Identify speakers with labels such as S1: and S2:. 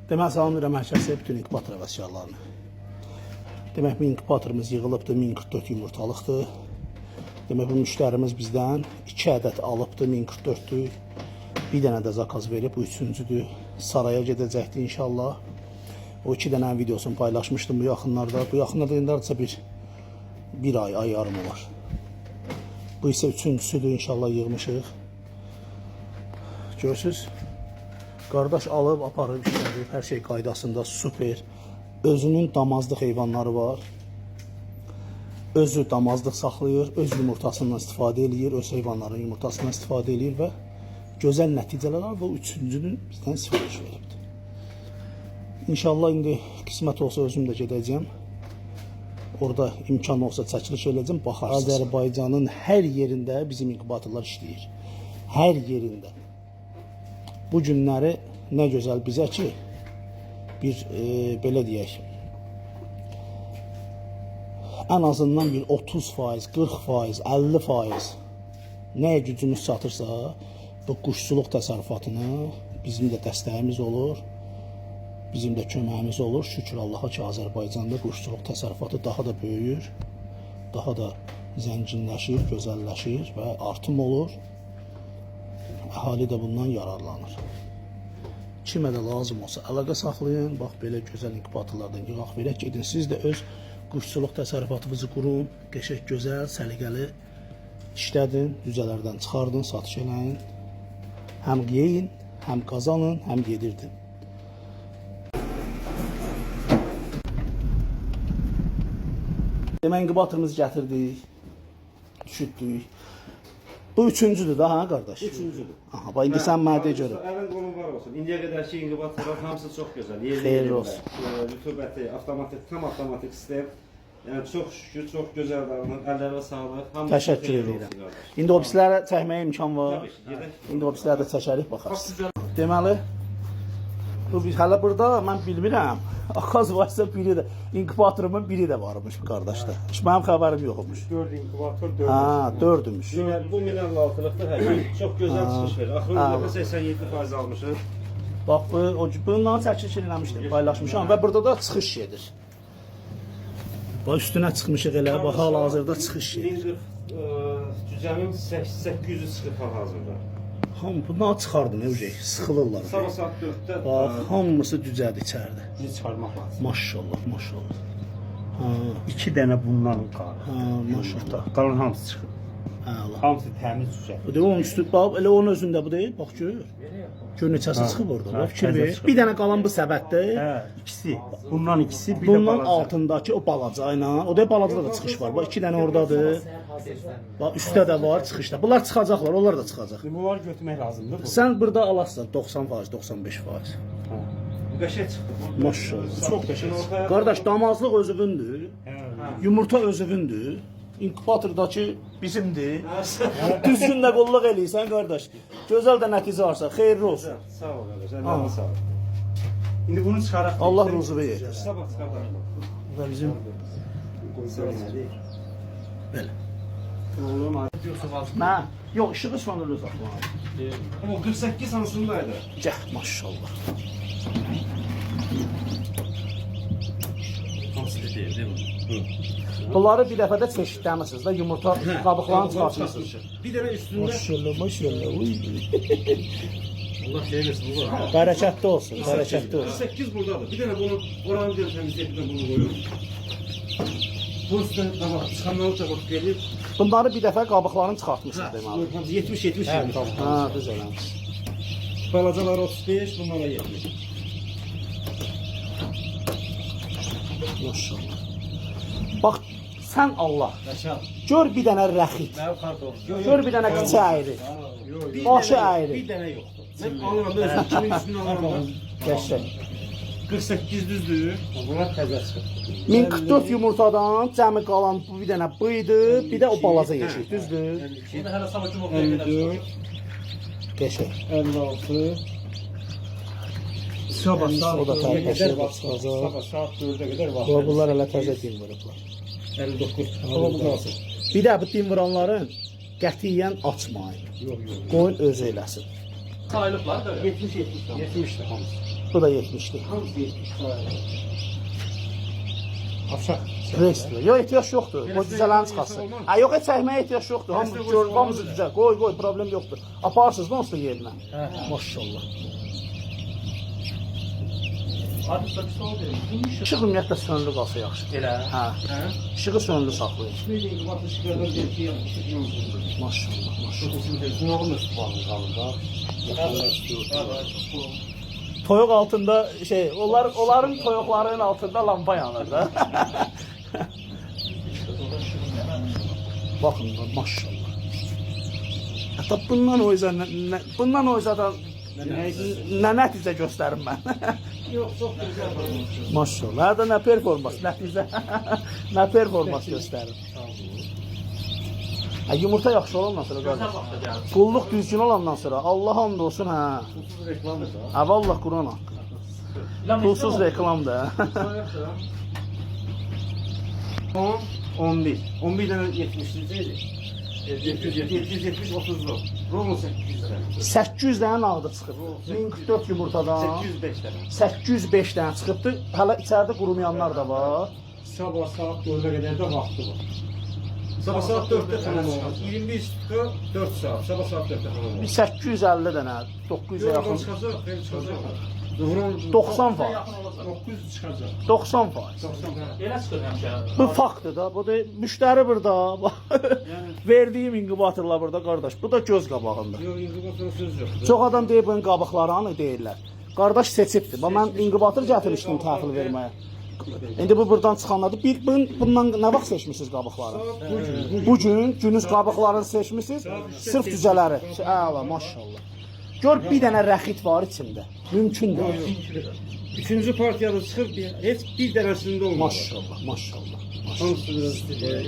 S1: Demək, salamlayıram hər kəsə, bütün inkubator əvəzkarlarını. Demək, bu inkubatorumuz yığılıbdır, 1044 yumurtalıqdır. Demək, bu müştərimiz bizdən 2 ədəd alıbdır, 1044'dür. Bir dənə də zakaz verib, bu 3-cüdür. Saraya gedəcəkdir inşallah. O 2 dənə videosunu paylaşmışdım bu yaxınlarda. Bu yaxınlarda indərsə bir ay yarım olar. Bu isə 3-cüsüdür, inşallah yığmışıq. Görürsünüz? Qardaş alıb, aparıb, işlədib, hər şey qaydasında, super. Özünün damazlıq heyvanları var. Özü damazlıq saxlayır, öz yumurtasından istifadə edir, öz heyvanların yumurtasından istifadə edir və gözəl nəticələr var. Bu 3-cünün bizdən sifariş veribdir. İnşallah indi qismət olsa özüm də gedəcəyəm. Orada imkan olsa çəkiliş edəcəm, baxarsınız. Azərbaycanın hər yerində bizim inkubatorlar işləyir. Hər yerində. Bu günləri nə gözəl bizə ki, bir belə deyək, ən azından bir 30%, 40%, 50% nəyə gücümüz çatırsa, bu quşçuluq təsərrüfatına bizim də dəstəyimiz olur, bizim də köməyimiz olur. Şükür Allaha ki, Azərbaycanda quşçuluq təsərrüfatı daha da böyüyür, daha da zənginləşir, gözəlləşir və artım olur. Əhali də bundan yararlanır. Kimə də lazım olsa əlaqə saxlayın. Bax, belə gözəl inkubatorlardan yığaq verək. Gedin, siz də öz quşçuluq təsərrüfatınızı qurun. Qəşəng, gözəl, səliqəli işlədin, düzələrdən çıxardın, satış eləyin. Həm yeyin, həm qazanın, həm yedirdin. Demək, inkubatorumuzu gətirdik, düşürdük. Bu 3-cüdür da, ha qardaş?
S2: 3-cüdür.
S1: Aha, bax, indi sən mənə de görüm.
S2: Əlin qolun var olsun. İndiyə qədərki inkubatorlar hamısı çox gözəl.
S1: Xeyirli olsun.
S2: Rütubəti, avtomatik, tam avtomatik sistem. Yəni çox şükür, çox gözəl davranır. Əllərə sağlıq.
S1: Təşəkkür edirəm. İndi ofislərə çəkməyə imkan var.
S2: Tabii ki, gedək.
S1: İndi ofislərdə çəkərik, baxarsınız. Deməli, bu hələ burada mən bilmirəm. Akaz varsa biri də, inkubatorumun biri də varmış bu qardaşda. Heç mənim xəbərim yoxmuş.
S2: 4 inkubator, 4.
S1: Ha, 4'ümüş.
S2: Bu minerallı altılıqdır. Çox gözəl çıxış verir. Axırında 87% almışıq.
S1: Bax, bundan çəkiş eləmişdim, paylaşmışam və burada da çıxış gedir. Bax, üstünə çıxmışıq elə, bax, hal-hazırda çıxış gedir.
S2: Cüzəmin 800 çıxır hal-hazırda.
S1: Bundan çıxardın, evcək, sıxılırlar.
S2: Sabah saat 4'də
S1: Bax, hamısı düzədir içəridə.
S3: Bizi çıxarmaq lazım.
S1: Maşallah, maşallah. Ha,
S3: 2 dənə bundan qalır.
S1: ha, maşallah.
S3: Qalan hamısı çıxır.
S1: Allah.
S3: Hamısı təmiz düşər.
S1: Bu da onun üstü, bax, elə onun özündə bu deyil, bax gör. Gör neçəsi çıxıb orada, bax fikir ver. Bir dənə qalan bu səbətdir.
S3: Hə, ikisi. Bundan ikisi, bir də
S1: Bundan
S3: balaca.
S1: altındakı o balaca ilə, o da balacada da çıxış var. Bax 2 dənə oradadır. Bax üstdə də var, çıxışda. Bunlar çıxacaqlar, onlar da çıxacaq.
S3: Bunları götürmək lazımdır.
S1: Sən burada alarsan 90%, 95%.
S2: bu qəşəng çıxdı.
S1: Maşallah.
S3: Çox qəşəng.
S1: Qardaş, damazlıq özüvündür. Yumurta özüvündür. İnkubatordakı bizimdir. Düzgün də qulluq eləyirsən qardaş. Gözəl də nəticə varsa, xeyirli olsun.
S2: Sağ ol qardaş, Allah'a sağ ol.
S3: İndi bunu çıxaraq.
S1: Allah ruzu verir.
S2: Sabah çıxarlar.
S1: Və bizim belə.
S2: Oğlum,
S1: Nə? Yox, işığı söndürür zaten.
S2: o 48 hansındaydı?
S1: Gəh, maşallah.
S2: Hamısı deyil, değil mi?
S1: Bunları bir dəfədə çeşidləmisiniz də, yumurta qabıqlarını çıxartmışsınız.
S2: Bir dənə üstündə.
S1: Maşallah, maşallah. Uy.
S2: Allah şey versin, bu var.
S1: Bərəkətli olsun, bərəkətli olsun.
S2: 48 buradadır. Bir dənə bunu oranı diyorum temizleyip bunu koyuyorum. Bu üstüne tamam, çıxanları çabuk gelir.
S1: Bunları bir dəfə qabıqlarını çıxartmışsınız deməli.
S2: 70-70
S1: Ha, düz eləmiş.
S2: Balacalar 35, bunlara 70.
S1: Maşallah. Bax, sən Allah. Gör bir dənə rəxit. Gör bir dənə qıça əyri. Başı əyri.
S2: Bir dənə yoxdur. Mən alıram, özüm kimin üstünü alıram.
S1: Qəşəng.
S2: 48 düzdür.
S3: Bunlar təzə çıxır.
S1: 1044 yumurtadan cəmi qalan bu bir dənə bu idi, bir də o balaca yeşik, düzdür?
S2: 54,
S1: Qəşəng.
S2: 56.
S3: Sabah
S1: O da tərpəşir, çıxacaq.
S3: Sabah saat 4-ə qədər vaxt.
S1: Bunlar hələ təzə din vurublar.
S2: 59. Ama bu qalsın.
S1: Bir də bu din vuranların qətiyyən açmayın.
S3: Yox, yox.
S1: Qoyun özü eləsin.
S2: Sayılıqlar da 70-70.
S3: 70'də hamısı.
S1: Bu da 70'lik.
S2: Hamısı 70.
S3: Afşar.
S1: Restli. Yox, ehtiyac yoxdur. O düzələni çıxarsın. Ha, yox, heç çəkməyə ehtiyac yoxdur. Hamısı düzəl. Qoy, problem yoxdur. Aparırsınız da onsuz da yerinə. Maşallah.
S2: Adımda bir sual verin. Bunun işi
S1: İşıq ümumiyyətlə sönülü qalsa yaxşı.
S2: elə.
S1: Hə. İşığı sönülü saxlayın.
S2: Neydi ki, batı şıklardan bir şey yapmış.
S1: Maşallah, maşallah.
S3: Günahın üstü bağlı kalında.
S1: Toyuq altında onların toyuqlarının altında lampa yanır da. Baxın da maşallah. Hətta bundan o yüzden nə nəticə göstərim mən.
S2: Yok, çok güzel.
S1: Maşallah. Hə də nə performans, nəticə. Nə performans göstərir. Ha, yumurta yaxşı olandan sonra qardaş. Qulluq düzgün olandan sonra Allah hamd olsun hə.
S3: Susuz reklam da.
S1: Ha vallah Quran haqqı. Pulsuz reklam da.
S3: 11. 11 tane 70'liydi. 770 30'lu. Romu 800 tane.
S1: 800 dənə nağdı çıxıb. 1044 yumurtadan
S3: 805 tane.
S1: 805 dənə çıxıbdı. Hələ içəridə qurumayanlar da var.
S3: Sabah saat 4'e kadar da vakti var. Sabah saat 4'te tamam olmaz. 21 dakika 4 saat. Sabah saat 4'te tamam
S1: Bir
S3: olmaz.
S1: 850 dənə, 900-ə
S3: Yoldan
S1: yaxın.
S3: çıkacak, hem çıkacak. Zuhurun
S1: 90 faiz.
S3: 900 çıkacak.
S1: 90 faiz.
S3: 90 tane.
S2: Elə çıxır həmişə.
S1: Bu faktdır da. Bu da müştəri burada. Verdiyim inkubatorlar burada qardaş. Bu da göz qabağında.
S3: Yok, inkubatora söz yok.
S1: Çox adam deyir bunun qabıqlarını deyirlər. Qardaş seçibdir. Bax mən inkubator gətirmişdim təhvil verməyə. İndi bu buradan çıxanlardır. Bundan nə vaxt seçmisiniz qabıqları? Bugün günüz qabıqlarını seçmisiniz. Sırf düzələri. Əla, maşallah. Gör bir dənə rəxit var içində. Mümkündür.
S3: Üçüncü partiyada çıkıp hiç bir denesinde olmadı.
S1: Maşallah, maşallah.
S3: Hamısı biraz
S1: Güzel.